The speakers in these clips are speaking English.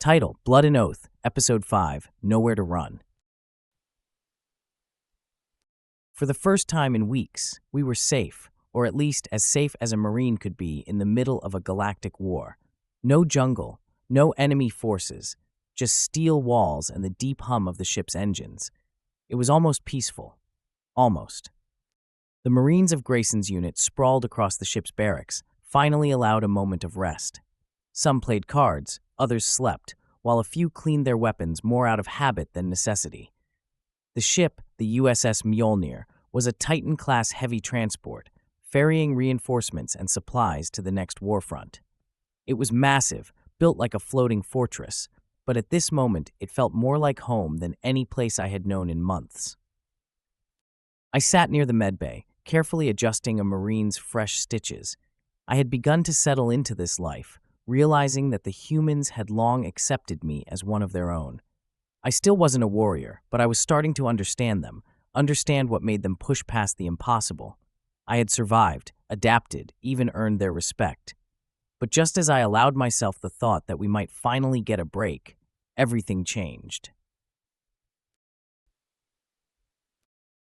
Title: Blood and Oath, Episode 5, Nowhere to Run. For the first time in weeks, we were safe, or at least as safe as a Marine could be in the middle of a galactic war. No jungle, no enemy forces, just steel walls and the deep hum of the ship's engines. It was almost peaceful. Almost. The Marines of Grayson's unit sprawled across the ship's barracks, finally allowed a moment of rest. Some played cards, others slept, while a few cleaned their weapons more out of habit than necessity. The ship, the U.S.S. Mjolnir, was a Titan-class heavy transport, ferrying reinforcements and supplies to the next warfront. It was massive, built like a floating fortress, but at this moment it felt more like home than any place I had known in months. I sat near the medbay, carefully adjusting a Marine's fresh stitches. I had begun to settle into this life, realizing that the humans had long accepted me as one of their own. I still wasn't a warrior, but I was starting to understand them, understand what made them push past the impossible. I had survived, adapted, even earned their respect. But just as I allowed myself the thought that we might finally get a break, everything changed.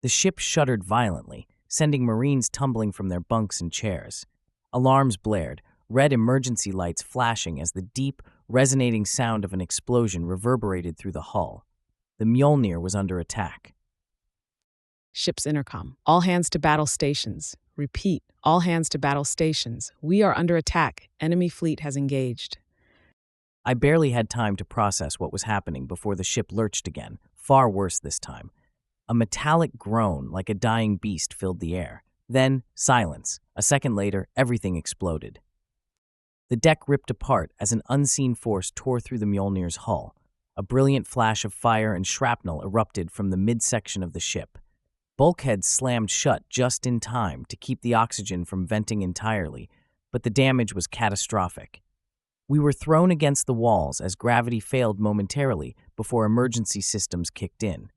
The ship shuddered violently, sending Marines tumbling from their bunks and chairs. Alarms blared, red emergency lights flashing as the deep, resonating sound of an explosion reverberated through the hull. The Mjolnir was under attack. Ship's intercom. All hands to battle stations. Repeat, all hands to battle stations. We are under attack. Enemy fleet has engaged. I barely had time to process what was happening before the ship lurched again, far worse this time. A metallic groan like a dying beast filled the air. Then, silence. A second later, everything exploded. The deck ripped apart as an unseen force tore through the Mjolnir's hull. A brilliant flash of fire and shrapnel erupted from the midsection of the ship. Bulkheads slammed shut just in time to keep the oxygen from venting entirely, but the damage was catastrophic. We were thrown against the walls as gravity failed momentarily before emergency systems kicked in.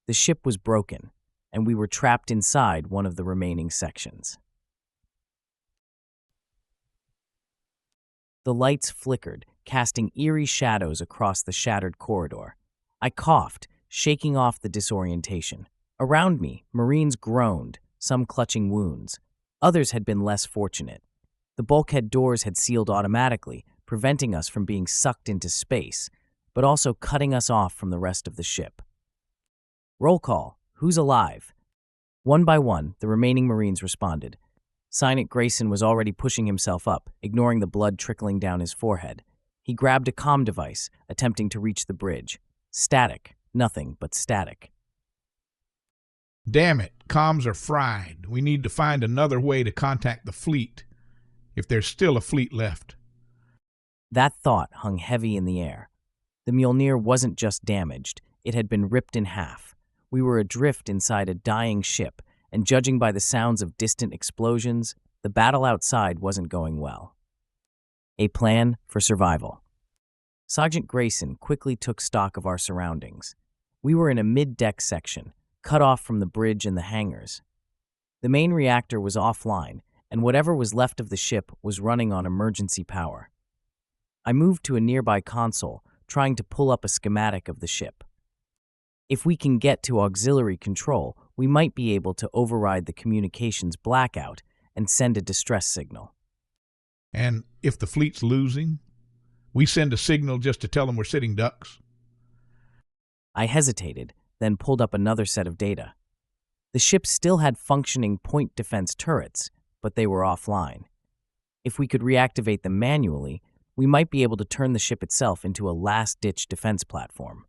The ship was broken, and we were trapped inside one of the remaining sections. The lights flickered, casting eerie shadows across the shattered corridor. I coughed, shaking off the disorientation. Around me, Marines groaned, some clutching wounds. Others had been less fortunate. The bulkhead doors had sealed automatically, preventing us from being sucked into space, but also cutting us off from the rest of the ship. Roll call. Who's alive? One by one, the remaining Marines responded. Silent Grayson was already pushing himself up, ignoring the blood trickling down his forehead. He grabbed a comm device, attempting to reach the bridge. Static. Nothing but static. Damn it, comms are fried. We need to find another way to contact the fleet, if there's still a fleet left. That thought hung heavy in the air. The Mjolnir wasn't just damaged, it had been ripped in half. We were adrift inside a dying ship, and judging by the sounds of distant explosions, the battle outside wasn't going well. A plan for survival. Sergeant Grayson quickly took stock of our surroundings. We were in a mid-deck section, cut off from the bridge and the hangars. The main reactor was offline, and whatever was left of the ship was running on emergency power. I moved to a nearby console, trying to pull up a schematic of the ship. If we can get to auxiliary control, we might be able to override the communications blackout and send a distress signal. And if the fleet's losing, we send a signal just to tell them we're sitting ducks? I hesitated, then pulled up another set of data. The ship still had functioning point defense turrets, but they were offline. If we could reactivate them manually, we might be able to turn the ship itself into a last-ditch defense platform.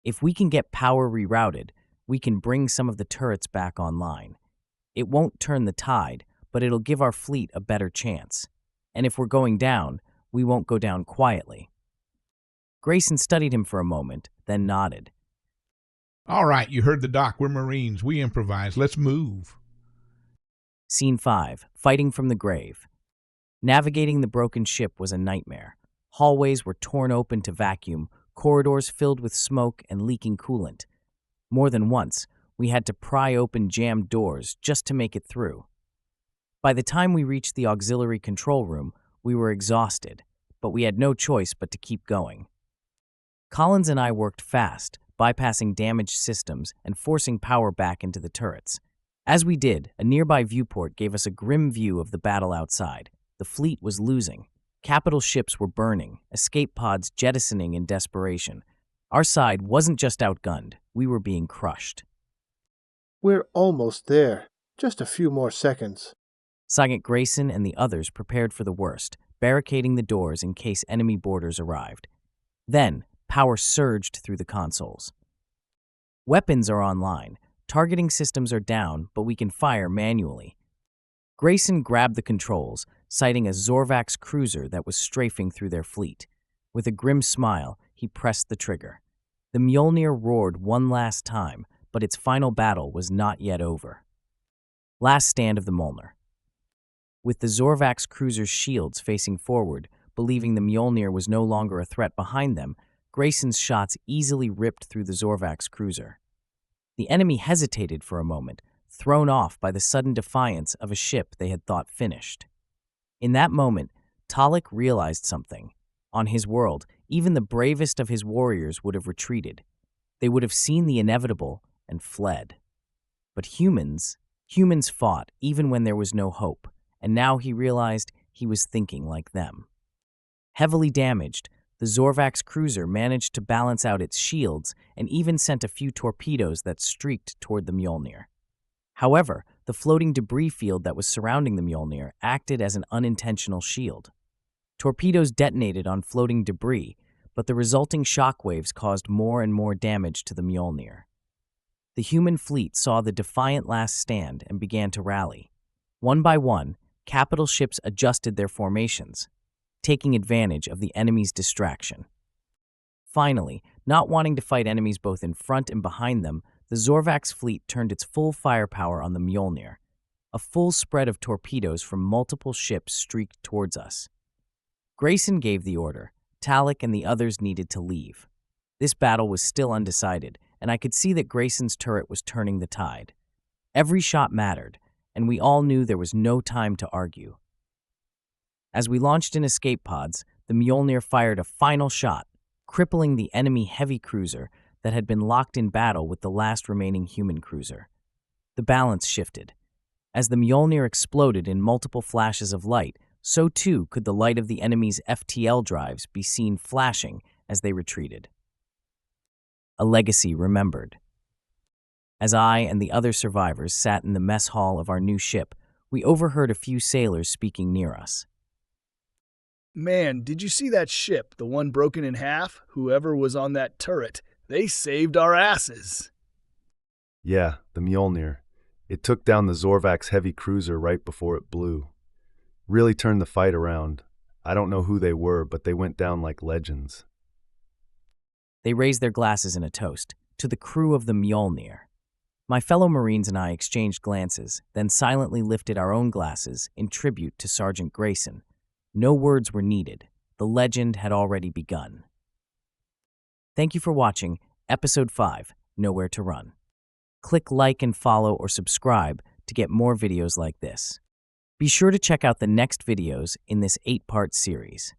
If we can get power rerouted, we can bring some of the turrets back online. It won't turn the tide, but it'll give our fleet a better chance. And if we're going down, we won't go down quietly. Grayson studied him for a moment, then nodded. All right, you heard the doc. We're Marines. We improvise. Let's move. Scene 5. Fighting from the grave. Navigating the broken ship was a nightmare. Hallways were torn open to vacuum, corridors filled with smoke and leaking coolant. More than once, we had to pry open jammed doors just to make it through. By the time we reached the auxiliary control room, we were exhausted, but we had no choice but to keep going. Collins and I worked fast, bypassing damaged systems and forcing power back into the turrets. As we did, a nearby viewport gave us a grim view of the battle outside. The fleet was losing. Capital ships were burning, escape pods jettisoning in desperation. Our side wasn't just outgunned, we were being crushed. We're almost there. Just a few more seconds. Sergeant Grayson and the others prepared for the worst, barricading the doors in case enemy boarders arrived. Then, power surged through the consoles. Weapons are online. Targeting systems are down, but we can fire manually. Grayson grabbed the controls, sighting a Zorvax cruiser that was strafing through their fleet. With a grim smile, he pressed the trigger. The Mjolnir roared one last time, but its final battle was not yet over. Last stand of the Mjolnir. With the Zorvax cruiser's shields facing forward, believing the Mjolnir was no longer a threat behind them, Grayson's shots easily ripped through the Zorvax cruiser. The enemy hesitated for a moment, thrown off by the sudden defiance of a ship they had thought finished. In that moment, Talik realized something. On his world, even the bravest of his warriors would have retreated. They would have seen the inevitable and fled. But humans fought even when there was no hope, and now he realized he was thinking like them. Heavily damaged, the Zorvax cruiser managed to balance out its shields and even sent a few torpedoes that streaked toward the Mjolnir. However, the floating debris field that was surrounding the Mjolnir acted as an unintentional shield. Torpedoes detonated on floating debris, but the resulting shockwaves caused more and more damage to the Mjolnir. The human fleet saw the defiant last stand and began to rally. One by one, capital ships adjusted their formations, taking advantage of the enemy's distraction. Finally, not wanting to fight enemies both in front and behind them, the Zorvax fleet turned its full firepower on the Mjolnir. A full spread of torpedoes from multiple ships streaked towards us. Grayson gave the order. Talik and the others needed to leave. This battle was still undecided, and I could see that Grayson's turret was turning the tide. Every shot mattered, and we all knew there was no time to argue. As we launched in escape pods, the Mjolnir fired a final shot, crippling the enemy heavy cruiser that had been locked in battle with the last remaining human cruiser. The balance shifted. As the Mjolnir exploded in multiple flashes of light, so too could the light of the enemy's FTL drives be seen flashing as they retreated. A legacy remembered. As I and the other survivors sat in the mess hall of our new ship, we overheard a few sailors speaking near us. Man, did you see that ship, the one broken in half? Whoever was on that turret, they saved our asses. Yeah, the Mjolnir. It took down the Zorvax heavy cruiser right before it blew. Really turned the fight around. I don't know who they were, but they went down like legends. They raised their glasses in a toast, to the crew of the Mjolnir. My fellow Marines and I exchanged glances, then silently lifted our own glasses in tribute to Sergeant Grayson. No words were needed. The legend had already begun. Thank you for watching Episode 5, Nowhere to Run. Click like and follow or subscribe to get more videos like this. Be sure to check out the next videos in this 8-part series.